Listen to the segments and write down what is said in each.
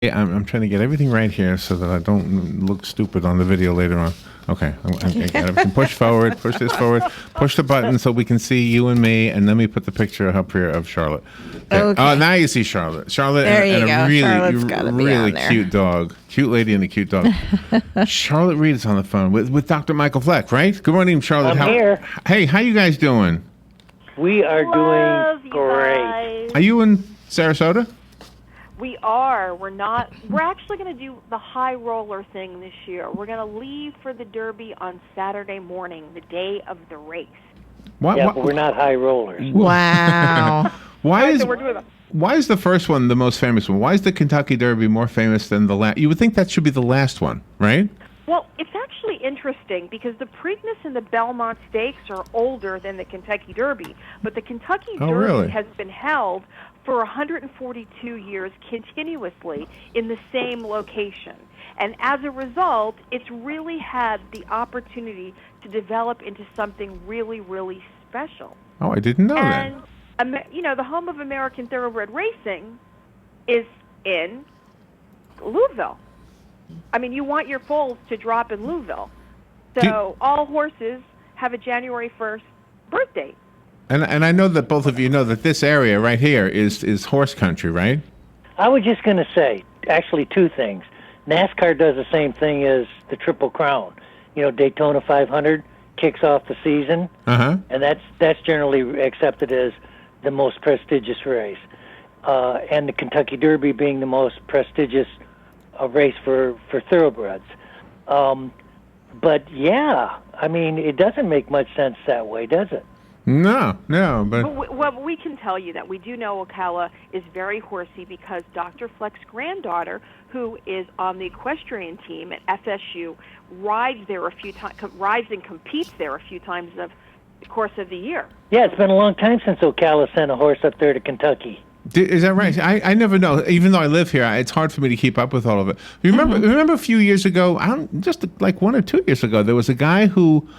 I'm trying to get everything right here so that I don't look stupid on the video later on. Okay, I got everything. Push forward, push this forward, push the button so we can see you and me, and then we put the picture up here of Charlotte. Okay. Oh, now you see Charlotte. Charlotte There you and go. a really, Charlotte's gotta be really on there. cute dog. Cute lady and a cute dog. Charlotte Reed is on the phone with Dr. Michael Fleck, right? Good morning, Charlotte. I'm here. Hey, how you guys doing? We are Love doing you great. guys. Are you in Sarasota? We are. We're not. We're actually going to do the high roller thing this year. We're going to leave for the Derby on Saturday morning, the day of the race. But we're not high rollers. Wow. Why So we're doing the Why is the first one the most famous one? Why is the Kentucky Derby more famous than the last? You would think that should be the last one, right? Well, it's actually interesting because the Preakness and the Belmont Stakes are older than the Kentucky Derby, but the Kentucky Derby really? has been held for 142 years continuously in the same location. And as a result, it's really had the opportunity to develop into something really, really special. Oh, I didn't know that. And, the home of American Thoroughbred Racing is in Louisville. I mean, you want your foals to drop in Louisville. So all horses have a January 1st birth date. And I know that both of you know that this area right here is horse country, right? I was just going to say, actually, two things. NASCAR does the same thing as the Triple Crown. Daytona 500 kicks off the season, and that's generally accepted as the most prestigious race. And the Kentucky Derby being the most prestigious race for thoroughbreds. But yeah, I mean, it doesn't make much sense that way, does it? No, but... Well, we can tell you that we do know Ocala is very horsey because Dr. Fleck's granddaughter, who is on the equestrian team at FSU, rides there a few times, rides and competes there a few times of the course of the year. Yeah, it's been a long time since Ocala sent a horse up there to Kentucky. Is that right? I never know. Even though I live here, it's hard for me to keep up with all of it. Remember a few years ago, just like 1 or 2 years ago, there was a guy who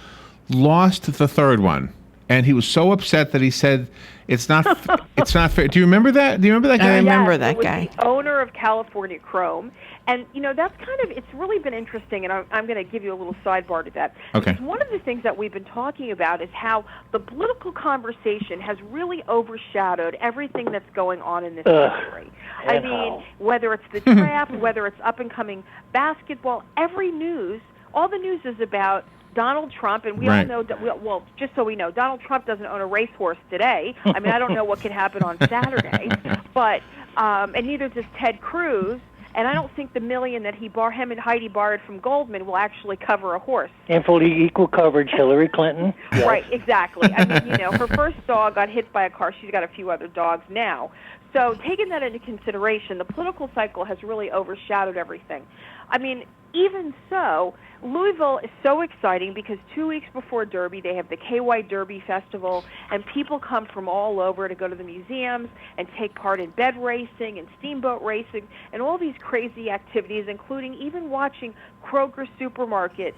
lost the third one. And he was so upset that he said, "It's not fair." Do you remember that? Do you remember that guy? I remember Yes, that it was guy. The owner of California Chrome, and that's it's really been interesting. And I'm going to give you a little sidebar to that. Okay. Because one of the things that we've been talking about is how the political conversation has really overshadowed everything that's going on in this country. I mean, whether it's the draft, whether it's up and coming basketball, all the news is about Donald Trump, and we all know that. Well, just so we know, Donald Trump doesn't own a racehorse today. I mean, I don't know what can happen on Saturday, but and neither does Ted Cruz. And I don't think the $1 million that him and Heidi borrowed from Goldman will actually cover a horse. And for equal coverage, Hillary Clinton. Yes. Right, exactly. I mean, her first dog got hit by a car. She's got a few other dogs now. So taking that into consideration, the political cycle has really overshadowed everything. I mean, even so, Louisville is so exciting because 2 weeks before Derby, they have the KY Derby Festival, and people come from all over to go to the museums and take part in bed racing and steamboat racing and all these crazy activities, including even watching Kroger Supermarket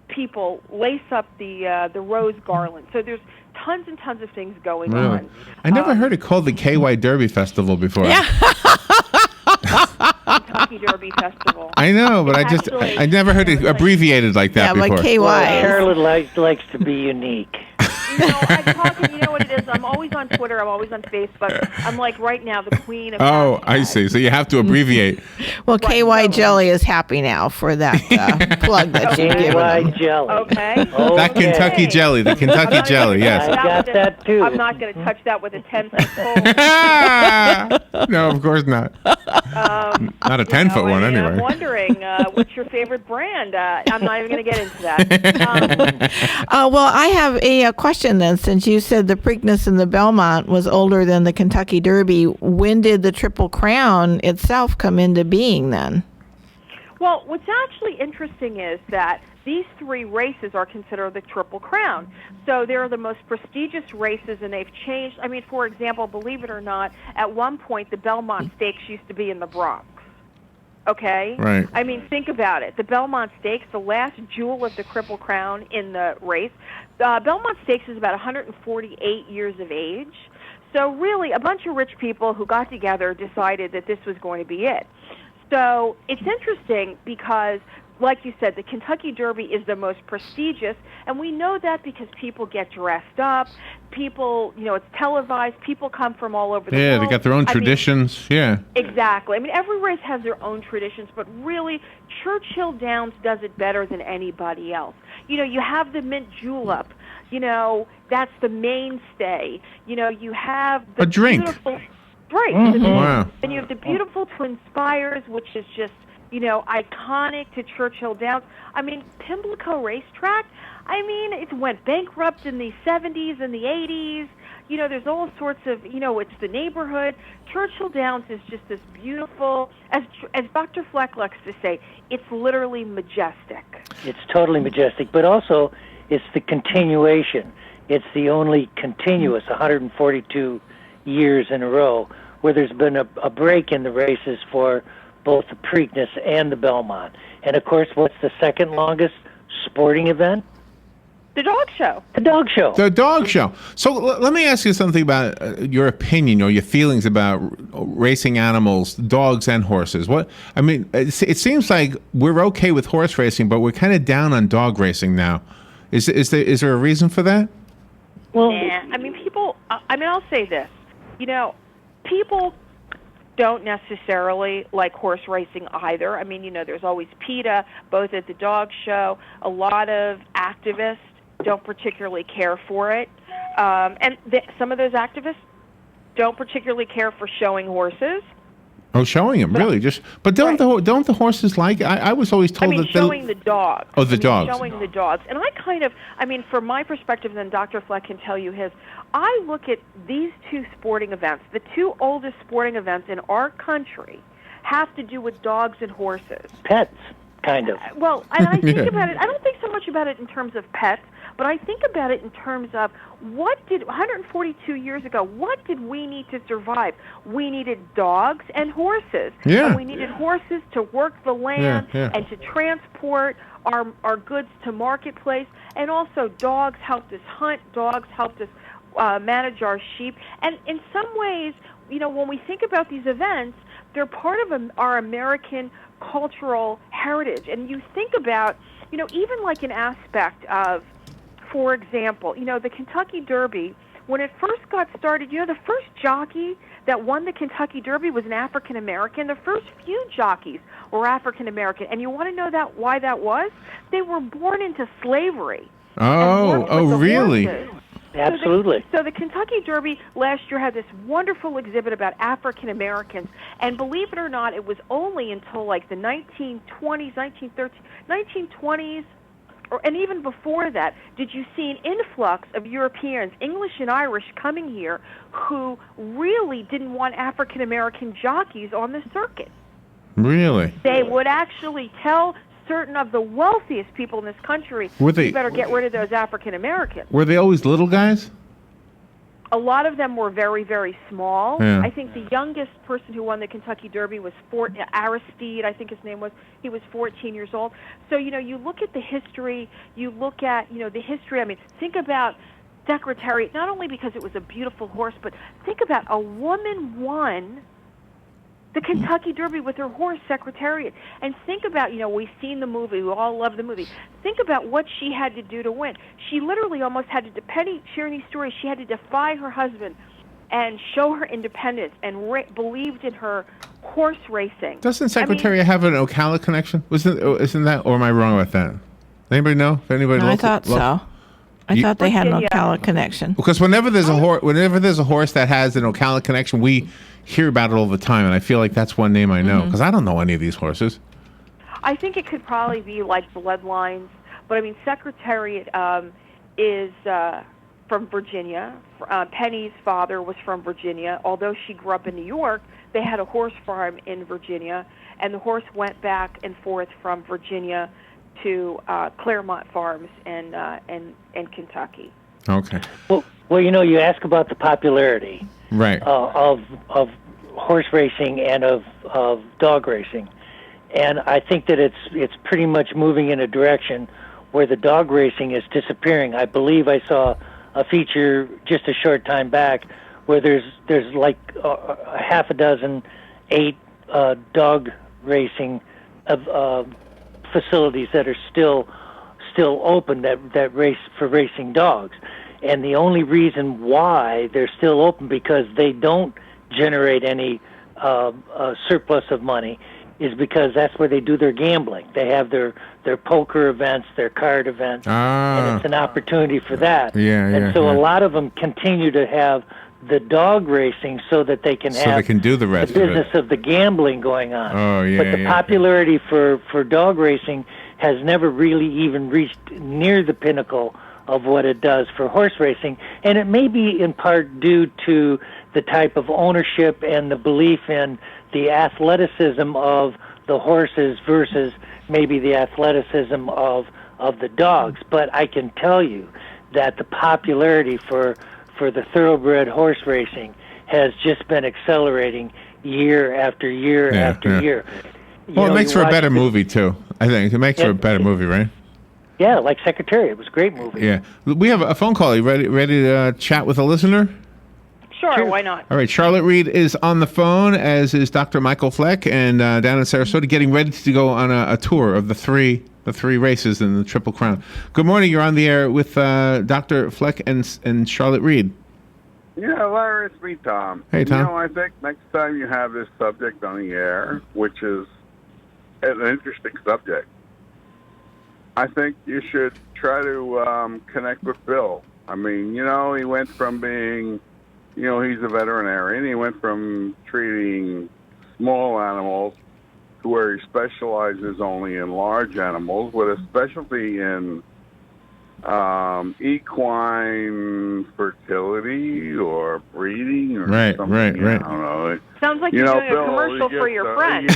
people lace up the rose garland. So there's tons and tons of things going on. I never heard it called the KY Derby Festival before. Yeah. Kentucky Derby Festival. I know, but I never heard it abbreviated like that before. Yeah, like KY. Well, Charlotte likes to be unique. I'm talking, you know what it is? I'm always on Twitter. I'm always on Facebook. I'm like right now the queen of I see. So you have to abbreviate. Well, KY Jelly is happy now for that plug that you've given KY him. jelly. Okay. That Kentucky jelly, the Kentucky jelly, yes. I got that too. I'm not going to touch that with a 10-foot pole. No, of course not. Not a 10-foot one, anyway. I'm wondering, what's your favorite brand? I'm not even going to get into that. Well, I have a question then. Since you said the Preakness and the Belmont was older than the Kentucky Derby, when did the Triple Crown itself come into being then? Well, what's actually interesting is that these three races are considered the Triple Crown. So they're the most prestigious races, and they've changed. I mean, for example, believe it or not, at one point the Belmont Stakes used to be in the Bronx. Okay? Right. I mean, think about it. The Belmont Stakes, the last jewel of the Triple Crown in the race, Belmont Stakes is about 148 years of age. So really, a bunch of rich people who got together decided that this was going to be it. So it's interesting because, like you said, the Kentucky Derby is the most prestigious, and we know that because people get dressed up, people, it's televised, people come from all over the world. Yeah, they got their own traditions, yeah. Exactly. I mean, every race has their own traditions, but really, Churchill Downs does it better than anybody else. You have the mint julep, that's the mainstay. You have the a drink. Beautiful, right. Mm-hmm. Wow. And you have the beautiful Twin Spires, which is just, iconic to Churchill Downs. I mean, Pimlico Racetrack, it went bankrupt in the 70s and the 80s. There's all sorts of, it's the neighborhood. Churchill Downs is just this beautiful, as Dr. Fleck likes to say, it's literally majestic. It's totally majestic, but also it's the continuation. It's the only continuous 142 years in a row where there's been a break in the races for both the Preakness and the Belmont. And, of course, what's the second longest sporting event? The dog show. The dog show. The dog show. So let me ask you something about your opinion or your feelings about racing animals, dogs and horses. It seems like we're okay with horse racing, but we're kind of down on dog racing now. Is there a reason for that? Well, people. I'll say this. People don't necessarily like horse racing either. There's always PETA, both at the dog show. A lot of activists don't particularly care for it. And some of those activists don't particularly care for showing horses. Oh, showing them, really? But don't the horses like it? I was always told that showing the dogs. Oh, the dogs. Showing the dogs. And from my perspective, and Dr. Fleck can tell you his, I look at these two sporting events, the two oldest sporting events in our country, have to do with dogs and horses. Pets, kind of. Well, and I think about it, I don't think so much about it in terms of pets, but I think about it in terms of 142 years ago, what did we need to survive? We needed dogs and horses. Yeah. And we needed horses to work the land and to transport our goods to marketplace. And also dogs helped us hunt, dogs helped us manage our sheep. And in some ways, when we think about these events, they're part of our American cultural heritage. And you think about, even like an aspect of, for example, the Kentucky Derby, when it first got started, the first jockey that won the Kentucky Derby was an African American. The first few jockeys were African American. And you want to know why that was? They were born into slavery. Oh, really? Horses. Absolutely. So the Kentucky Derby last year had this wonderful exhibit about African Americans, and believe it or not, it was only until like the 1920s, 1920s, and even before that, did you see an influx of Europeans, English and Irish, coming here who really didn't want African American jockeys on the circuit. Really? They would actually tell certain of the wealthiest people in this country, you better get rid of those African Americans. Were they always little guys? A lot of them were very, very small. Yeah. I think the youngest person who won the Kentucky Derby was Aristide, I think his name was. He was 14 years old. So, you look at the history, think about Secretariat, not only because it was a beautiful horse, but think about a woman won the Kentucky Derby with her horse, Secretariat. And think about, we've seen the movie. We all love the movie. Think about what she had to do to win. She literally almost had to, Penny sharing these stories, she had to defy her husband and show her independence and believed in her horse racing. Doesn't Secretariat have an Ocala connection? Isn't that, or am I wrong about that? Anybody know? If anybody I thought so. I thought they had an Ocala connection. Because whenever there's a horse that has an Ocala connection, we hear about it all the time, and I feel like that's one name I know because I don't know any of these horses. I think it could probably be like bloodlines, but Secretariat is from Virginia. Penny's father was from Virginia. Although she grew up in New York, they had a horse farm in Virginia, and the horse went back and forth from Virginia to Claremont Farms in Kentucky. Okay. Well, you ask about the popularity, right, of horse racing and of dog racing, and I think that it's pretty much moving in a direction where the dog racing is disappearing. I believe I saw a feature just a short time back where there's like a half a dozen 8 dog racing facilities that are still open that race for racing dogs. And the only reason why they're still open, because they don't generate any surplus of money, is because that's where they do their gambling. They have their poker events, their card events, and it's an opportunity for that. And so a lot of them continue to have the dog racing so that they can have they can do the rest business of the gambling going on. But the popularity for dog racing has never really even reached near the pinnacle of what it does for horse racing, and it may be in part due to the type of ownership and the belief in the athleticism of the horses versus maybe the athleticism of the dogs. But I can tell you that the popularity for the thoroughbred horse racing has just been accelerating year after year after year. Well, it makes for a better movie too. I think it makes for a better movie, right? Yeah, like Secretariat. It was a great movie. Yeah. We have a phone call. You ready to chat with a listener? Sure, why not? All right, Charlotte Reed is on the phone, as is Dr. Michael Fleck, and down in Sarasota, getting ready to go on a tour of the three races in the Triple Crown. Good morning. You're on the air with Dr. Fleck and Charlotte Reed. Yeah, Larry, it's me, Tom. Hey, Tom. I think next time you have this subject on the air, which is an interesting subject, I think you should try to connect with Bill. I mean, he went from being, he's a veterinarian. He went from treating small animals to where he specializes only in large animals with a specialty in equine fertility or breeding or something. Right. I don't know. Sounds like you're doing Bill, a commercial for your friend.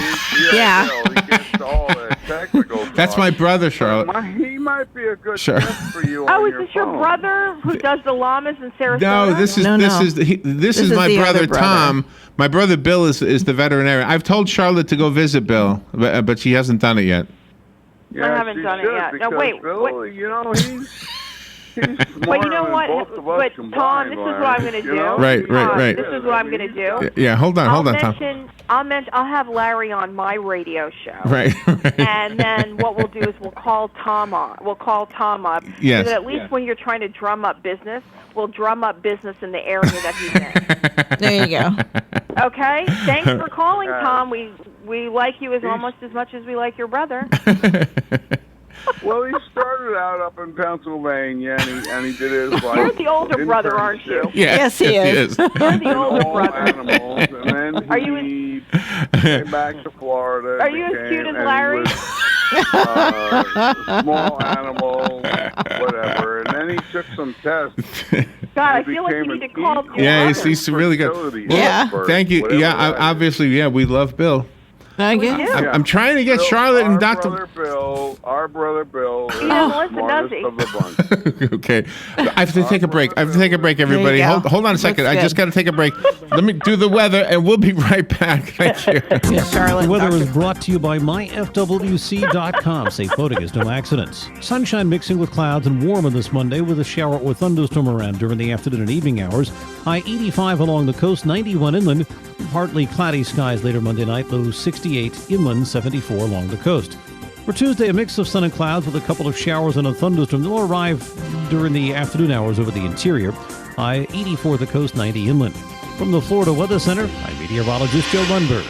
Yeah. Bill, he gets all the technical That's stuff. my brother, Charlotte. He might be a good guest for you. Oh, on is your this your phone. brother who does the llamas in Sarasota? No, this is my the brother other brother. Tom. My brother Bill is the veterinarian. I've told Charlotte to go visit Bill, but she hasn't done it yet. Yeah, I haven't she done it should, yet. because No, wait. Bill, he's smarter But you know than what? both of us But combined, Tom, this is what I'm going to do. Right. This is what I'm going to do. Yeah, hold on, Tom. I'll have Larry on my radio show. Right. And then what we'll do is we'll call Tom up. Yes. So that at least when you're trying to drum up business, we'll drum up business in the area that he's in. There you go. Okay? Thanks for calling, Tom. We like you almost as much as we like your brother. Well, he started out up in Pennsylvania, and he did his like. You're the older brother, aren't you? Yes, he is. You're the older all brother. animals, and then he came back to Florida. Are you as cute as Larry? Small animals, whatever, and then he took some tests. God, I feel like you need to call. Yeah, he's really good. Yeah. Thank you. Yeah, obviously, we love Bill. I guess. I'm trying to get Charlotte and Dr. Our brother Bill is Melissa, the smartest does he? of the bunch. Okay. I have to take a break. Everybody. There you go. Hold on a second. That's I just got to take a break. Let me do the weather, and we'll be right back. Thank you. Charlotte. The weather is brought to you by myfwc.com. Safe boating is no accidents. Sunshine mixing with clouds and warmer this Monday with a shower or thunderstorm around during the afternoon and evening hours. High 85 along the coast, 91 inland. Partly cloudy skies later Monday night, low 68 inland, 74 along the coast. For Tuesday, a mix of sun and clouds with a couple of showers and a thunderstorm. They'll arrive during the afternoon hours over the interior. High 84 the coast, 90 inland. From the Florida Weather Center, I'm meteorologist Joe Lundberg.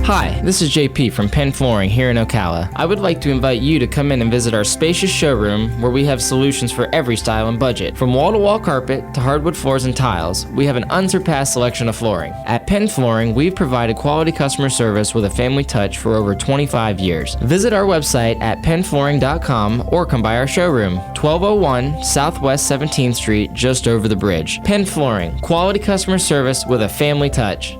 Hi, this is JP from Penn Flooring here in Ocala. I would like to invite you to come in and visit our spacious showroom where we have solutions for every style and budget. From wall-to-wall carpet to hardwood floors and tiles, we have an unsurpassed selection of flooring. At Penn Flooring, we've provided quality customer service with a family touch for over 25 years. Visit our website at pennflooring.com or come by our showroom, 1201 Southwest 17th Street, just over the bridge. Penn Flooring, quality customer service with a family touch.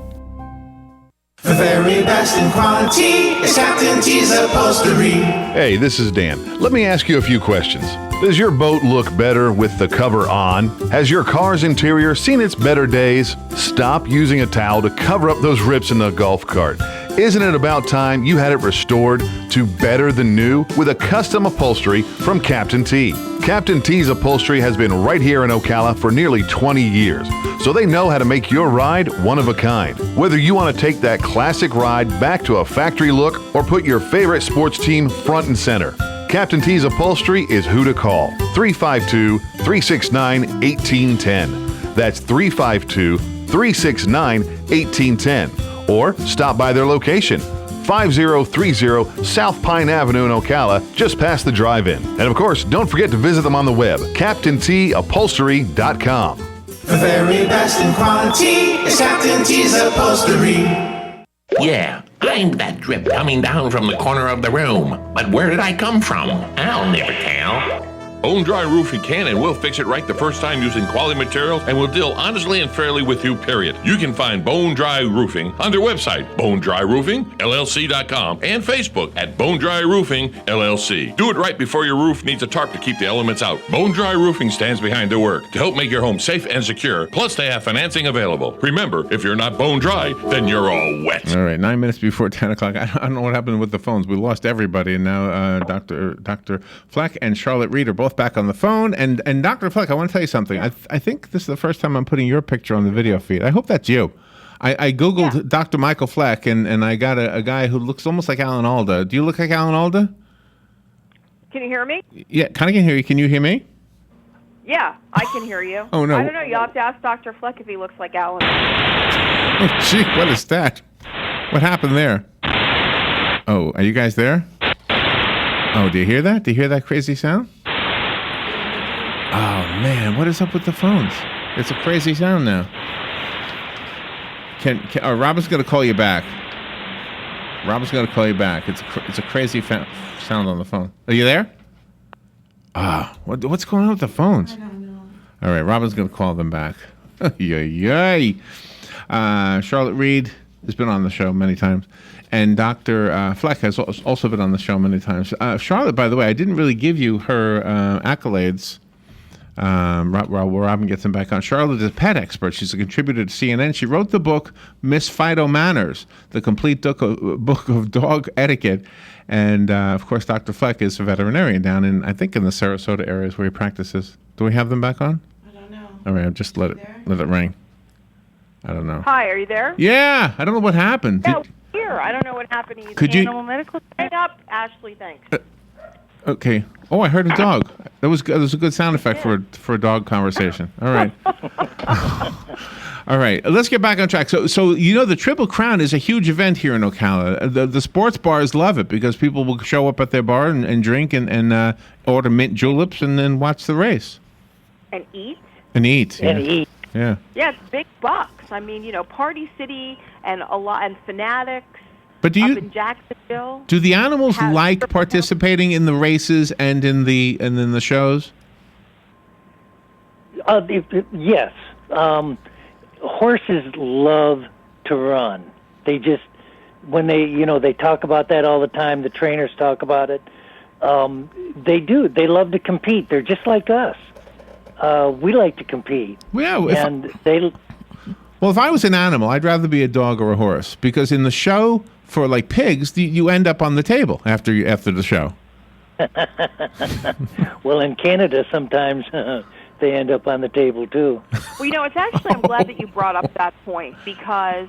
The very best in quality is Captain T's Upholstery. Hey, this is Dan. Let me ask you a few questions. Does your boat look better with the cover on? Has your car's interior seen its better days? Stop using a towel to cover up those rips in the golf cart. Isn't it about time you had it restored to better than new with a custom upholstery from Captain T? Captain T's upholstery has been right here in Ocala for nearly 20 years, so they know how to make your ride one of a kind. Whether you want to take that classic ride back to a factory look or put your favorite sports team front and center, Captain T's upholstery is who to call. 352-369-1810. That's 352-369-1810. Or stop by their location, 5030 South Pine Avenue in Ocala, just past the drive-in. And of course, don't forget to visit them on the web, CaptainTUpholstery.com. The very best in quality is Captain T's Upholstery. Yeah, I'm that drip coming down from the corner of the room. But where did I come from? I'll never tell. Bone Dry Roofing can and will fix it right the first time using quality materials and will deal honestly and fairly with you, period. You can find Bone Dry Roofing on their website, bonedryroofingllc.com, and Facebook at Bone Dry Roofing LLC. Do it right before your roof needs a tarp to keep the elements out. Bone Dry Roofing stands behind their work to help make your home safe and secure. Plus, they have financing available. Remember, if you're not bone dry, then you're all wet. All right, 9 minutes before 10 o'clock. I don't know what happened with the phones. We lost everybody, and now Dr. Fleck and Charlotte Reed are both back on the phone. And Dr. Fleck, I want to tell you something. I think this is the first time I'm putting your picture on the video feed. I hope that's you. I Googled Dr. Michael Fleck, and I got a guy who looks almost like Alan Alda. Do you look like Alan Alda? Can you hear me? Yeah, kind of can hear you. Can you hear me? Yeah, I can hear you. Oh, no. I don't know. You'll have to ask Dr. Fleck if he looks like Alan. Oh, gee, what is that? What happened there? Oh, are you guys there? Oh, do you hear that? Do you hear that crazy sound? Oh, man, what is up with the phones? It's a crazy sound now. Robin's going to call you back. Robin's going to call you back. It's a crazy sound on the phone. Are you there? What's going on with the phones? I don't know. All right, Robin's going to call them back. Yay. Charlotte Reed has been on the show many times. And Dr. Fleck has also been on the show many times. Charlotte, by the way, I didn't really give you her accolades while Robin gets them back on. Charlotte is a pet expert. She's a contributor to CNN. She wrote the book Miss Fido Manners, the complete book of dog etiquette. And, of course, Dr. Fleck is a veterinarian down in, I think, in the Sarasota areas where he practices. Do we have them back on? I don't know. All right, I'll just let it ring. I don't know. Hi, are you there? Yeah, I don't know what happened. Yeah, here. I don't know what happened either. Could you... Animal medical hang up? Ashley, thanks. Okay. Oh, I heard a dog. That was a good sound effect for a dog conversation. All right. All right. Let's get back on track. So you know the Triple Crown is a huge event here in Ocala. The sports bars love it because people will show up at their bar and drink and order mint juleps and then watch the race. And eat. And eat. And eat. Yeah. Yeah, it's big bucks. I mean, Party City and Fanatics. But up in Jacksonville. Do the animals like participating in the races and in the shows? Yes. Horses love to run. They just when they talk about that all the time. The trainers talk about it. They do. They love to compete. They're just like us. We like to compete. Yeah. If I was an animal, I'd rather be a dog or a horse because in the show. For like pigs, you end up on the table after the show. Well, in Canada, sometimes they end up on the table too. Well, it's actually I'm glad that you brought up that point because,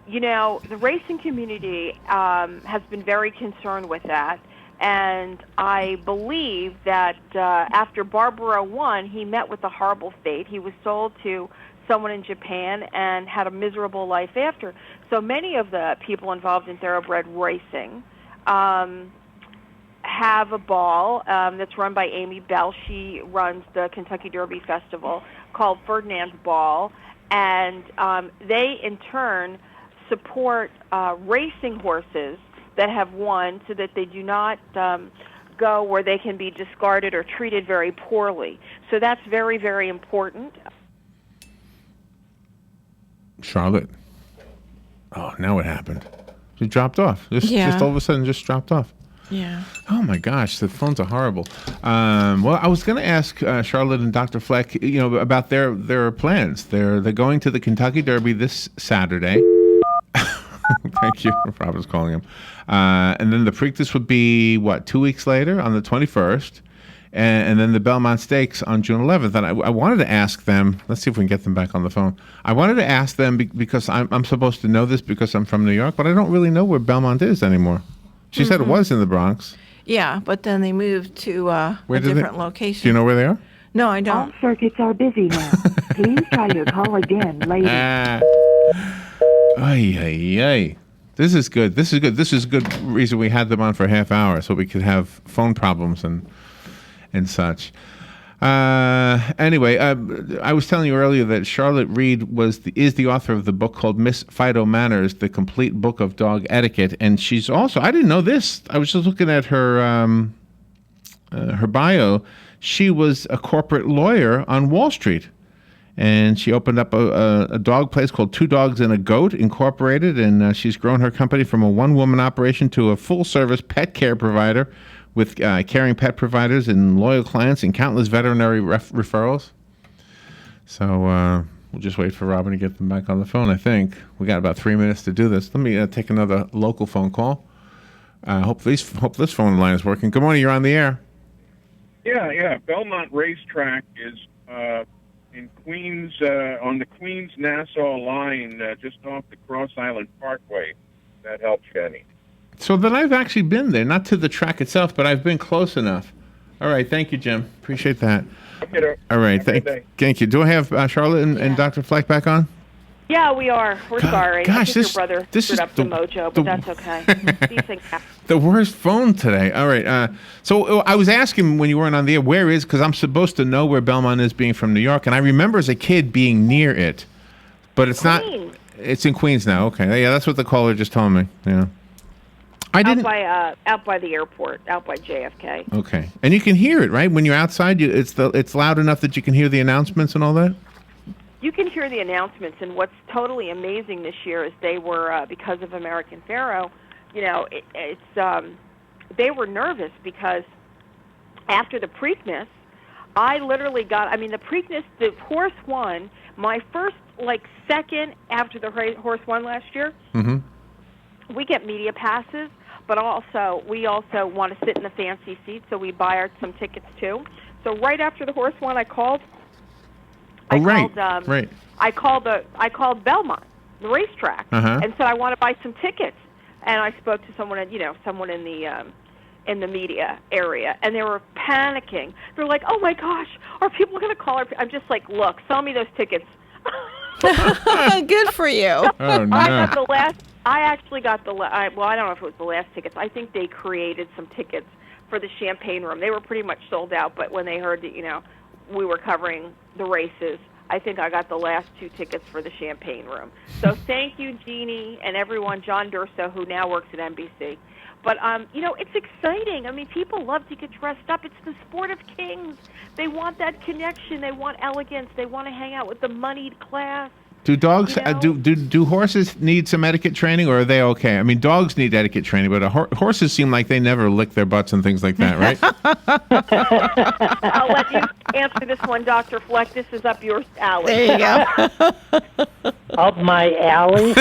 the racing community has been very concerned with that, and I believe that after Barbaro won, he met with a horrible fate. He was sold to someone in Japan and had a miserable life after. So many of the people involved in thoroughbred racing have a ball that's run by Amy Bell. She runs the Kentucky Derby Festival called Ferdinand's Ball, and they in turn support racing horses that have won so that they do not go where they can be discarded or treated very poorly. So that's very, very important. Charlotte. Oh, now what happened? She dropped off. Just all of a sudden just dropped off. Yeah. Oh my gosh, the phones are horrible. Well, I was going to ask Charlotte and Dr. Fleck, about their plans. They're going to the Kentucky Derby this Saturday. Thank you. Rob was calling him. And then the Preakness would be, 2 weeks later on the 21st. And then the Belmont Stakes on June 11th. And I wanted to ask them, let's see if we can get them back on the phone. I wanted to ask them because I'm supposed to know this because I'm from New York, but I don't really know where Belmont is anymore. She said it was in the Bronx. Yeah, but then they moved to a different location. Do you know where they are? No, I don't. All circuits are busy now. Please try your call again later. Ay. This is good. This is a good reason we had them on for a half hour so we could have phone problems and such. Anyway, I was telling you earlier that Charlotte Reed is the author of the book called Miss Fido Manners, the complete book of dog etiquette, and she's also, I didn't know this. I was just looking at her bio. She was a corporate lawyer on Wall Street, and she opened up a dog place called Two Dogs and a Goat Incorporated, and she's grown her company from a one-woman operation to a full-service pet care provider with caring pet providers and loyal clients and countless veterinary referrals. So we'll just wait for Robin to get them back on the phone, I think. We got about 3 minutes to do this. Let me take another local phone call. Hope this phone line is working. Good morning, you're on the air. Yeah. Belmont Racetrack is in Queens, on the Queens-Nassau line, just off the Cross Island Parkway. That helps you any. So then I've actually been there, not to the track itself, but I've been close enough. All right, thank you, Jim. Appreciate that. All right, thank you. Do I have Charlotte and Dr. Fleck back on? Yeah, we are. We're sorry. Gosh, your brother screwed up the mojo, but that's okay. These things happen. The worst phone today. All right. So I was asking when you weren't on the air, where is, because I'm supposed to know where Belmont is being from New York, and I remember as a kid being near it, but it's not. It's in Queens now. Okay. Yeah, that's what the caller just told me. Yeah. Out by the airport, out by JFK. Okay. And you can hear it, right? When you're outside, it's loud enough that you can hear the announcements and all that? You can hear the announcements, and what's totally amazing this year is they were, because of American Pharoah, they were nervous because after the Preakness, I literally got, the Preakness, the horse won, my first, second after the horse won last year. Mm-hmm. We get media passes, but we also want to sit in the fancy seats, so we buy some tickets too. So right after the horse won, I called. Right. I called Belmont, the racetrack, and said I want to buy some tickets. And I spoke to someone in the media area, and they were panicking. They're like, "Oh my gosh, are people going to call?" I'm just like, "Look, sell me those tickets." Good for you. Oh no. I actually got I don't know if it was the last tickets. I think they created some tickets for the Champagne Room. They were pretty much sold out, but when they heard that, we were covering the races, I think I got the last 2 tickets for the Champagne Room. So thank you, Jeannie, and everyone, John Durso, who now works at NBC. But, it's exciting. People love to get dressed up. It's the sport of kings. They want that connection. They want elegance. They want to hang out with the moneyed class. Do dogs, do horses need some etiquette training, or are they okay? Dogs need etiquette training, but horses seem like they never lick their butts and things like that, right? I'll let you answer this one, Dr. Fleck. This is up your alley. There you go. Up my alley?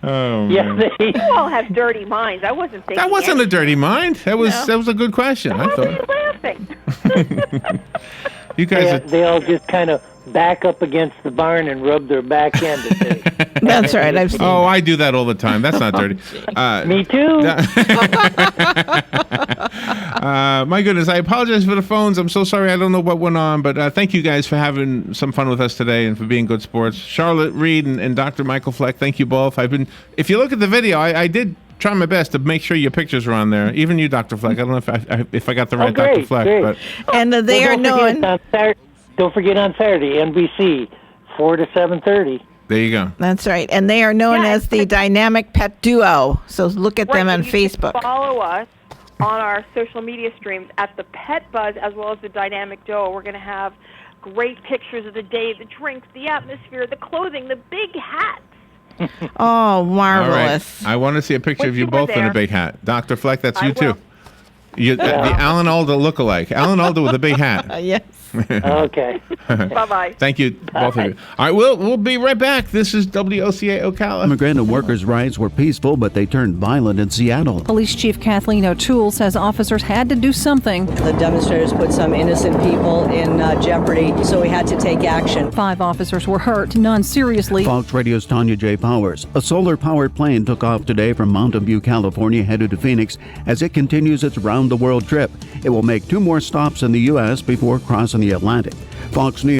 Oh, yeah, man. they all have dirty minds. I wasn't thinking that wasn't a dirty mind. That was a good question. Why are you laughing? You guys they all just kind of back up against the barn and rub their back end. That's right. I've seen I do that all the time. That's not dirty. Me too. My goodness, I apologize for the phones. I'm so sorry. I don't know what went on, but thank you guys for having some fun with us today and for being good sports. Charlotte Reed and Dr. Michael Fleck, thank you both. If you look at the video, I did try my best to make sure your pictures are on there. Even you, Dr. Fleck. I don't know if I got the right Dr. Fleck. Great. But and they are known. Don't forget on Saturday, NBC, 4 to 7:30. There you go. That's right. And they are known as the Dynamic Pet Duo. So look at them on Facebook. Follow us on our social media streams at the Pet Buzz as well as the Dynamic Duo. We're going to have great pictures of the day, the drinks, the atmosphere, the clothing, the big hats. Oh, marvelous. All right. I want to see a picture of you both in a big hat. Dr. Fleck, that's you too. The Alan Alda lookalike. Alan Alda with a big hat. Yes. Okay. Bye-bye. Thank you, both of you. All right, we'll be right back. This is WOCA Ocala. Immigrant and workers' rights were peaceful, but they turned violent in Seattle. Police Chief Kathleen O'Toole says officers had to do something. The demonstrators put some innocent people in jeopardy, so we had to take action. 5 officers were hurt, none seriously. Fox Radio's Tanya J. Powers. A solar-powered plane took off today from Mountain View, California, headed to Phoenix as it continues its round-the-world trip. It will make 2 more stops in the U.S. before crossing the Atlantic. Fox News.